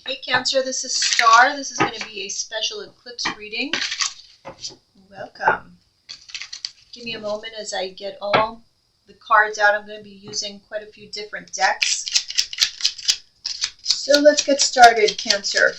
Hey Cancer, this is Star. This is going to be a special eclipse reading. Welcome. Give me a moment as I get all the cards out. I'm going to be using quite a few different decks. So let's get started, Cancer.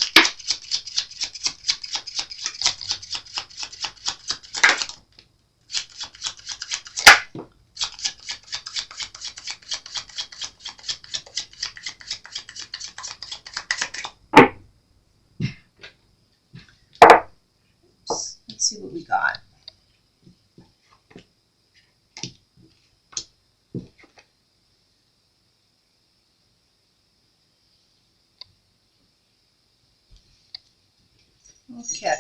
Let's see what we got. Okay.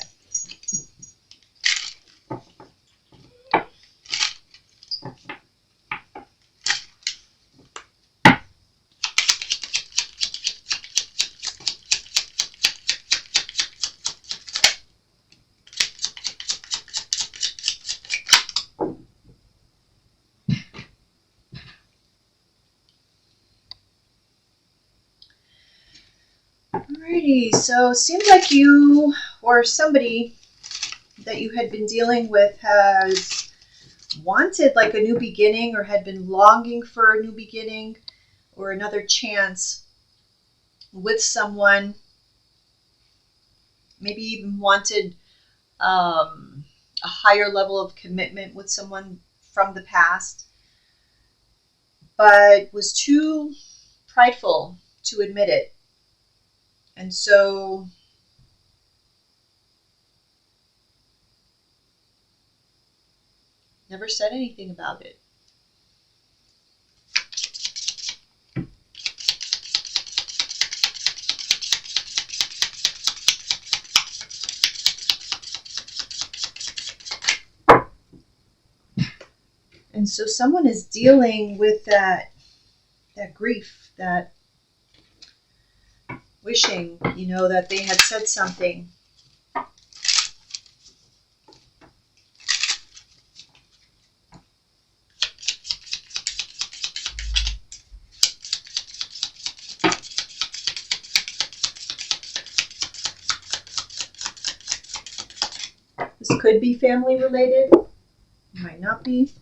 Alrighty, so it seems like you or somebody that you had been dealing with has wanted like a new beginning or had been longing for a new beginning or another chance with someone. Maybe even wanted a higher level of commitment with someone from the past, but was too prideful to admit it. And so never said anything about it. And so someone is dealing with that grief, that wishing, that they had said something. This could be family related, might not be.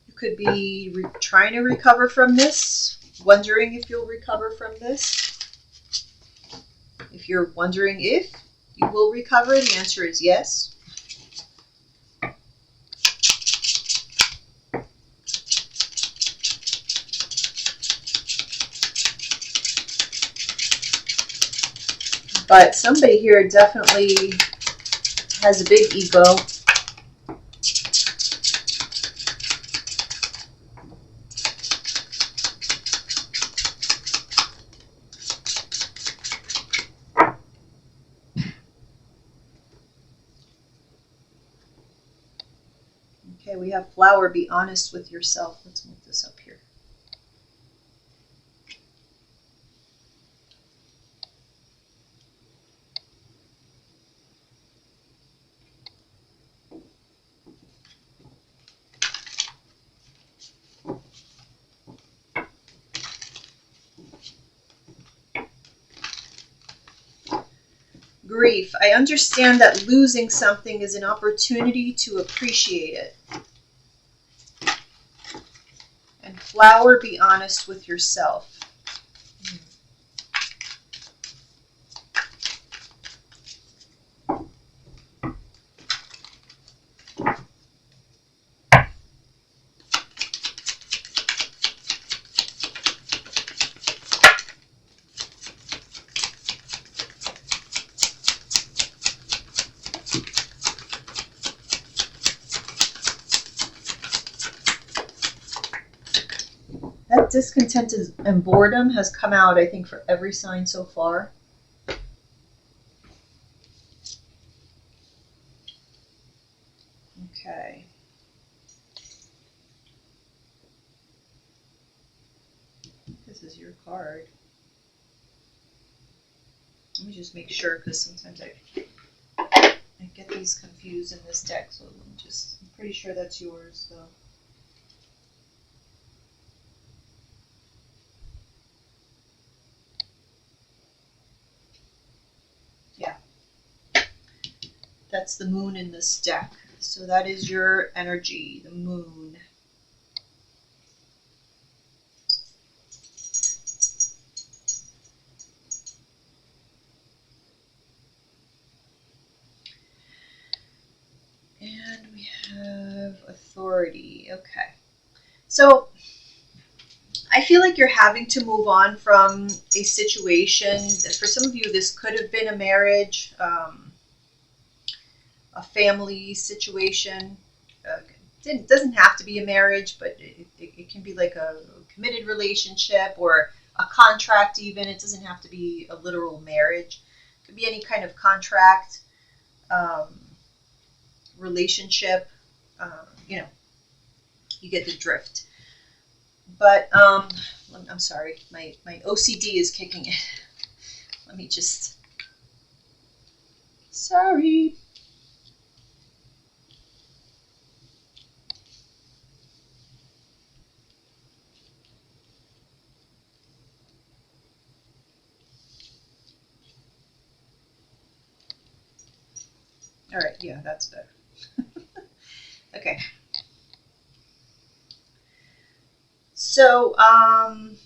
You could be trying to recover from this, wondering if you'll recover from this. If you're wondering if you will recover, the answer is yes. But somebody here definitely has a big ego. Okay, we have Flower, be honest with yourself. Let's move this up here. Grief. I understand that losing something is an opportunity to appreciate it. And Flower, be honest with yourself. That discontent and boredom has come out, I think, for every sign so far. Okay. This is your card. Let me just make sure, because sometimes I get these confused in this deck, so I'm pretty sure that's yours, though. That's the moon in this deck. So that is your energy, the moon. And we have authority. Okay. So I feel like you're having to move on from a situation. For some of you, this could have been a marriage, a family situation. It doesn't have to be a marriage, but it can be like a committed relationship or a contract even. It doesn't have to be a literal marriage. It could be any kind of contract, relationship. You get the drift. But I'm sorry, my OCD is kicking in. Let me just... Sorry. All right, yeah, that's better. Okay. So, I'm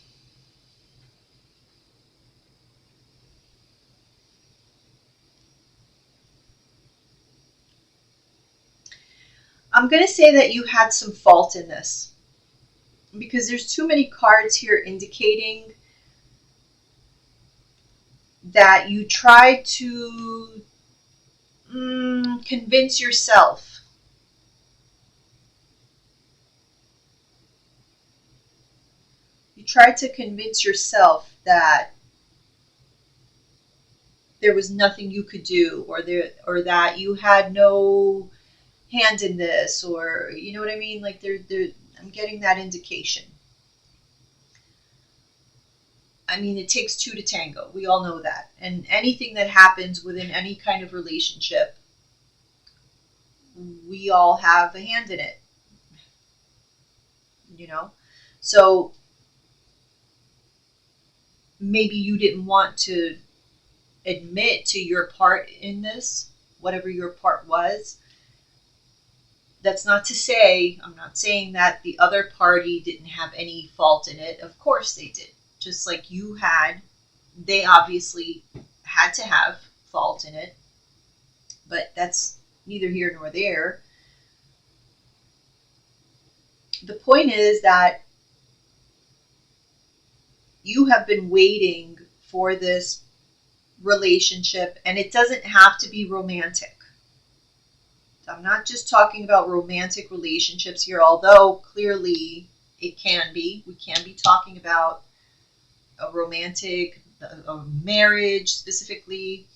going to say that you had some fault in this because there's too many cards here indicating that you tried to convince yourself. You tried to convince yourself that there was nothing you could do, or that you had no hand in this, or you know what I mean? Like I'm getting that indication. I mean, it takes two to tango. We all know that. And anything that happens within any kind of relationship, we all have a hand in it. So maybe you didn't want to admit to your part in this, whatever your part was. That's not to say, I'm not saying that the other party didn't have any fault in it. Of course they did. Just like you had, they obviously had to have fault in it. But that's neither here nor there. The point is that you have been waiting for this relationship, and it doesn't have to be romantic. I'm not just talking about romantic relationships here, although clearly it can be. We can be talking about a romantic, a marriage specifically,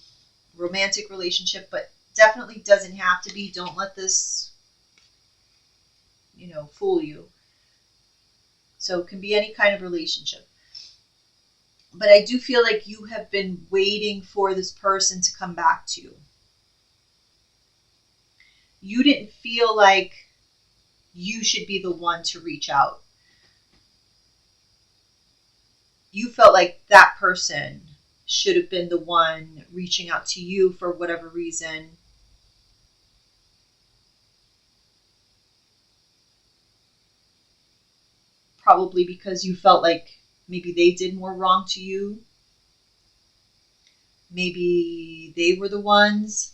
romantic relationship, but definitely doesn't have to be. Don't let this, fool you. So it can be any kind of relationship. But I do feel like you have been waiting for this person to come back to you. You didn't feel like you should be the one to reach out. You felt like that person should have been the one reaching out to you for whatever reason. Probably because you felt like maybe they did more wrong to you. Maybe they were the ones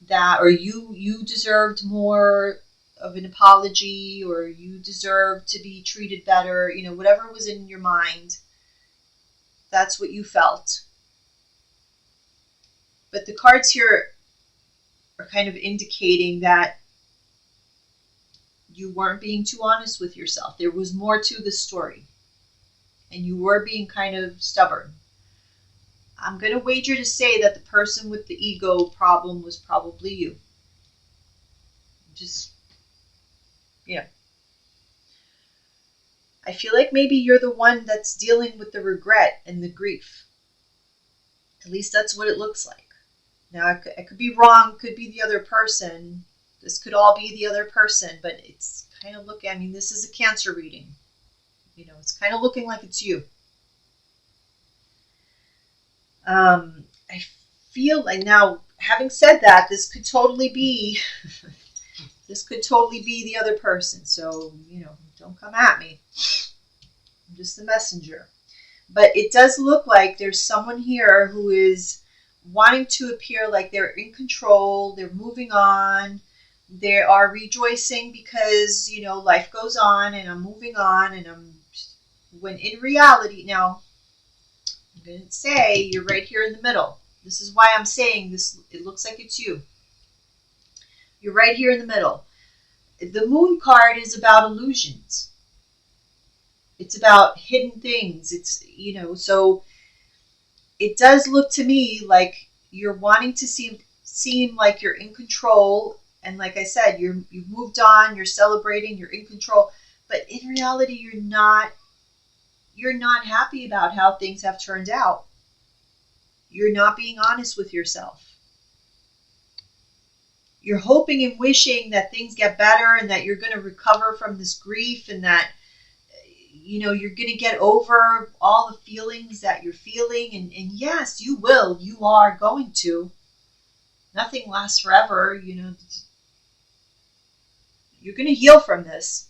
that, or you deserved more of an apology, or you deserved to be treated better. Whatever was in your mind, that's what you felt. But the cards here are kind of indicating that you weren't being too honest with yourself. There was more to the story. And you were being kind of stubborn. I'm going to wager to say that the person with the ego problem was probably you. Just, I feel like maybe you're the one that's dealing with the regret and the grief. At least that's what it looks like. Now, I could be wrong, could be the other person. This could all be the other person, but it's kind of this is a Cancer reading. It's kind of looking like it's you. I feel like now, having said that, this could totally be the other person. So, don't come at me. I'm just the messenger. But it does look like there's someone here who is wanting to appear like they're in control, they're moving on, they are rejoicing because, life goes on and I'm moving on, and when in reality, now, I'm going to say you're right here in the middle. This is why I'm saying this. It looks like it's you. You're right here in the middle. The Moon card is about illusions. It's about hidden things. So it does look to me like you're wanting to seem like you're in control. And like I said, you've moved on, you're celebrating, you're in control. But in reality, you're not happy about how things have turned out. You're not being honest with yourself. You're hoping and wishing that things get better and that you're going to recover from this grief, and that you're going to get over all the feelings that you're feeling. And yes, you will. You are going to. Nothing lasts forever. You're going to heal from this.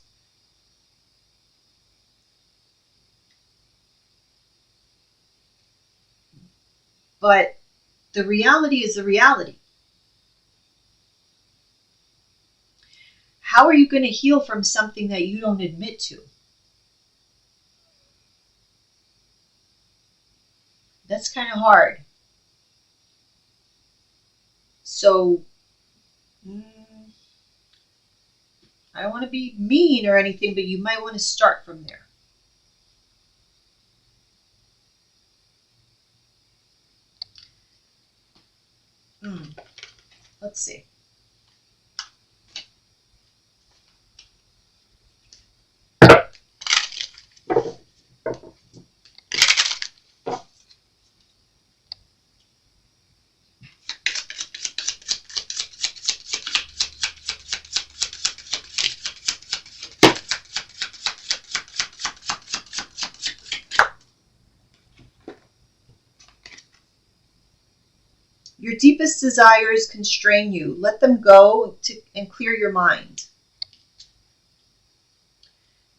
But the reality is the reality. How are you going to heal from something that you don't admit to? That's kind of hard. So, I don't want to be mean or anything, but you might want to start from there. Let's see. Your deepest desires constrain you. Let them go and clear your mind.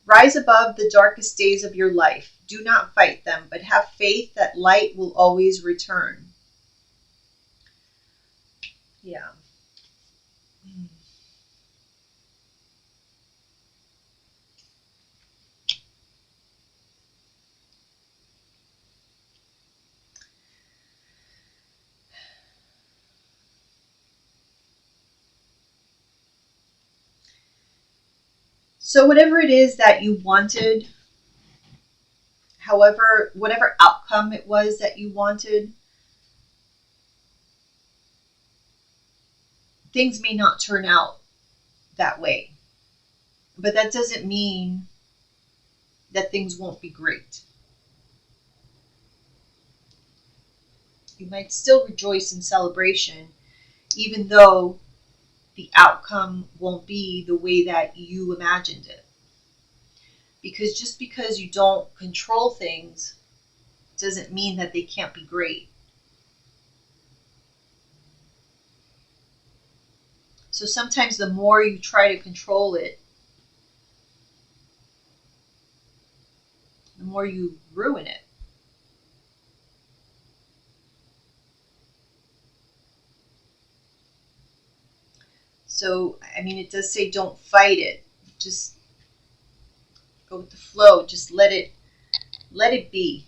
Rise above the darkest days of your life. Do not fight them, but have faith that light will always return. Yeah. So whatever it is that you wanted, whatever outcome it was that you wanted, things may not turn out that way. But that doesn't mean that things won't be great. You might still rejoice in celebration, even though the outcome won't be the way that you imagined it. Because just because you don't control things doesn't mean that they can't be great. So sometimes the more you try to control it, the more you ruin it. So, it does say don't fight it. Just go with the flow. Just let it be.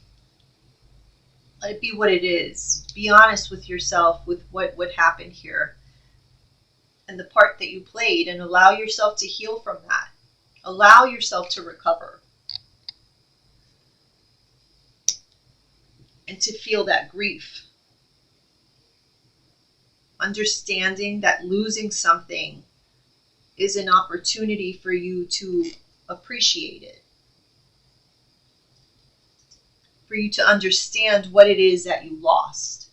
Let it be what it is. Be honest with yourself with what happened here and the part that you played, and allow yourself to heal from that. Allow yourself to recover and to feel that grief. Understanding that losing something is an opportunity for you to appreciate it. For you to understand what it is that you lost.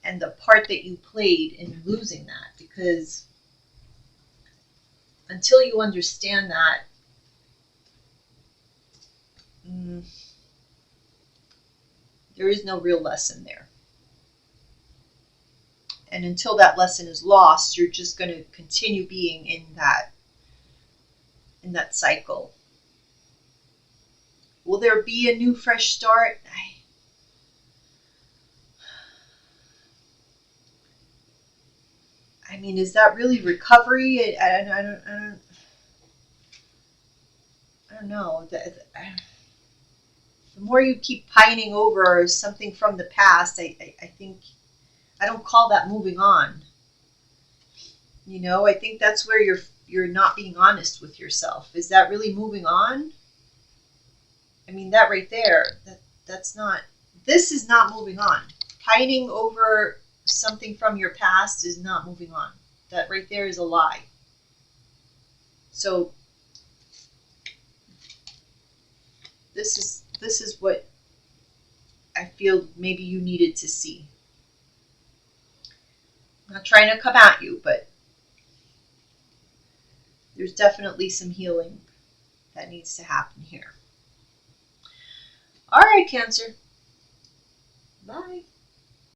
And the part that you played in losing that. Because until you understand that, there is no real lesson there. And until that lesson is lost, you're just going to continue being in that cycle. Will there be a new fresh start? I mean, is that really recovery? I don't know. The more you keep pining over something from the past, I think I don't call that moving on. You know, I think that's where you're not being honest with yourself. Is that really moving on? I mean, that right there, that's not. This is not moving on. Pining over something from your past is not moving on. That right there is a lie. So this is what I feel maybe you needed to see. I'm not trying to come at you, but there's definitely some healing that needs to happen here. All right, Cancer. Bye.